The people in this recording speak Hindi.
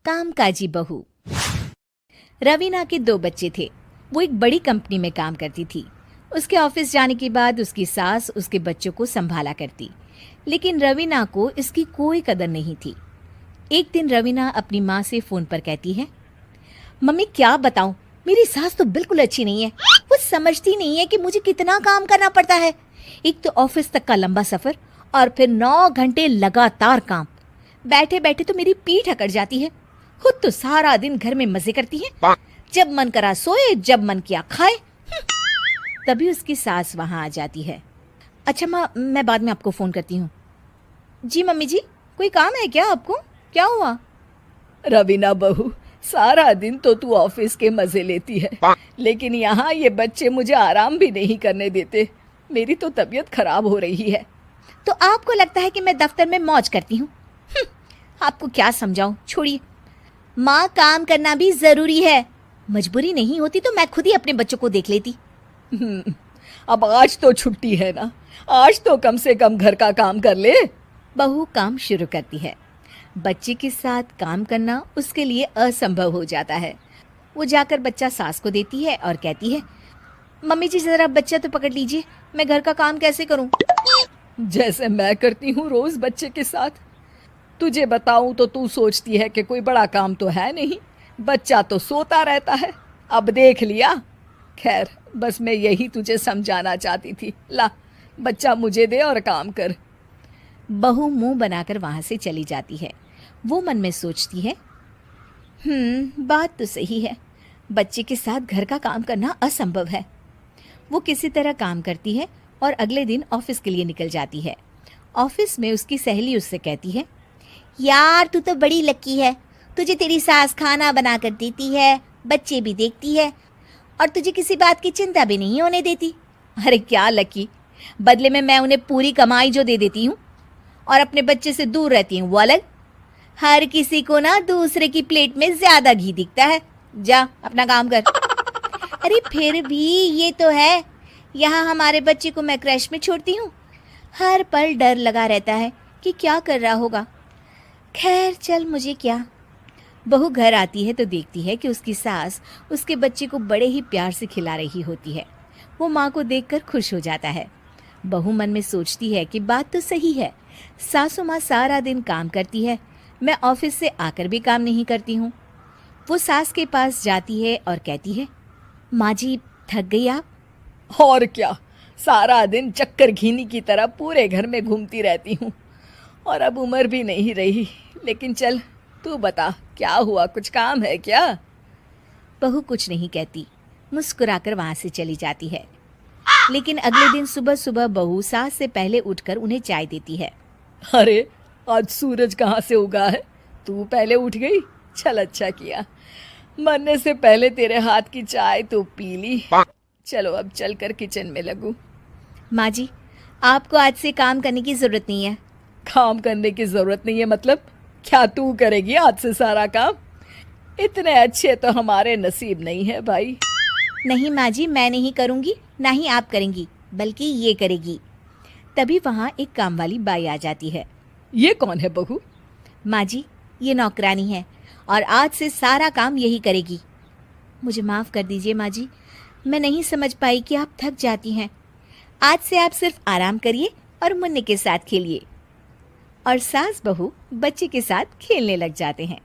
कामकाजी बहू। रवीना के 2 बच्चे थे। वो एक बड़ी कंपनी में काम करती थी। उसके ऑफिस जाने के बाद उसकी सास उसके बच्चों को संभाला करती, लेकिन रवीना को इसकी कोई कदर नहीं थी। एक दिन रवीना अपनी माँ से फोन पर कहती है, मम्मी क्या बताऊं, मेरी सास तो बिल्कुल अच्छी नहीं है। वो समझती नहीं है कि मुझे कितना काम करना पड़ता है। एक तो ऑफिस तक का लंबा सफर और फिर 9 घंटे लगातार काम। बैठे बैठे तो मेरी पीठ अकड़ जाती है। खुद तो सारा दिन घर में मजे करती है, जब मन करा सोए, जब मन किया खाए। तभी उसकी सास वहां आ जाती है। अच्छा माँ, मैं बाद में आपको फोन करती हूँ। जी मम्मी जी, कोई काम है क्या आपको? क्या हुआ? रवीना बहू, सारा दिन तो तू ऑफिस के मजे लेती है, लेकिन यहाँ ये बच्चे मुझे आराम भी नहीं करने देते। मेरी तो तबीयत खराब हो रही है। तो आपको लगता है कि मैं दफ्तर में मौज करती हूँ? आपको क्या समझाऊं, छोड़िए। माँ, काम करना भी जरूरी है। मजबूरी नहीं होती तो मैं खुद ही अपने बच्चों को देख लेती। अब आज तो छुट्टी है ना, आज तो कम से कम घर का काम कर ले। बहू काम शुरू करती है। बच्चे के साथ काम करना उसके लिए असंभव हो जाता है। वो जाकर बच्चा सास को देती है और कहती है, मम्मी जी जरा बच्चा तो पकड़ लीजिए, मैं घर का काम कैसे करूं? जैसे मैं करती हूँ रोज बच्चे के साथ। तुझे बताऊं तो तू सोचती है कि कोई बड़ा काम तो है नहीं, बच्चा तो सोता रहता है। अब देख लिया। खैर, बस मैं यही तुझे समझाना चाहती थी। ला, बच्चा मुझे दे और काम कर। बहू मुंह बनाकर वहां से चली जाती है। वो मन में सोचती है, बात तो सही है, बच्चे के साथ घर का काम करना असंभव है। वो किसी तरह काम करती है और अगले दिन ऑफिस के लिए निकल जाती है। ऑफिस में उसकी सहेली उससे कहती है, यार तू तो बड़ी लकी है, तुझे तेरी सास खाना बना कर देती है, बच्चे भी देखती है और तुझे किसी बात की चिंता भी नहीं होने देती। अरे क्या लकी, बदले में मैं उन्हें पूरी कमाई जो दे देती हूँ और अपने बच्चे से दूर रहती हूँ वो अलग। हर किसी को ना दूसरे की प्लेट में ज्यादा घी दिखता है। जा अपना काम कर। अरे फिर भी ये तो है, यहाँ हमारे बच्चे को मैं क्रैश में छोड़ती हूँ, हर पल डर लगा रहता है कि क्या कर रहा होगा। खैर चल, मुझे क्या। बहू घर आती है तो देखती है कि उसकी सास उसके बच्चे को बड़े ही प्यार से खिला रही होती है। वो माँ को देखकर खुश हो जाता है। बहू मन में सोचती है कि बात तो सही है, सासू माँ सारा दिन काम करती है, मैं ऑफिस से आकर भी काम नहीं करती हूँ। वो सास के पास जाती है और कहती है, माँ जी थक गई आप? और क्या, सारा दिन चक्कर घीनी की तरह पूरे घर में घूमती रहती हूँ और अब उम्र भी नहीं रही। लेकिन चल तू बता, क्या हुआ, कुछ काम है क्या? बहू कुछ नहीं कहती, मुस्कुराकर वहां से चली जाती है। लेकिन अगले दिन सुबह सुबह बहू सास से पहले उठकर उन्हें चाय देती है। अरे आज सूरज कहाँ से उगा है, तू पहले उठ गई। चल अच्छा किया, मरने से पहले तेरे हाथ की चाय तो पी ली। चलो अब चलकर किचन में लगूं। माँ जी, आपको आज से काम करने की जरूरत नहीं है। काम करने की जरूरत नहीं है मतलब? क्या तू करेगी आज से सारा काम? इतने अच्छे तो हमारे नसीब नहीं है भाई। नहीं माँ जी, मैं नहीं करूँगी, ना ही आप करेंगी, बल्कि ये करेगी। तभी वहाँ एक काम वाली बाई आ जाती है। ये कौन है बहू? माँ जी, ये नौकरानी है और आज से सारा काम यही करेगी। मुझे माफ़ कर दीजिए माँ जी, मैं नहीं समझ पाई कि आप थक जाती हैं। आज से आप सिर्फ आराम करिए और मुन्ने के साथ खेलिए। और सास बहू बच्चे के साथ खेलने लग जाते हैं।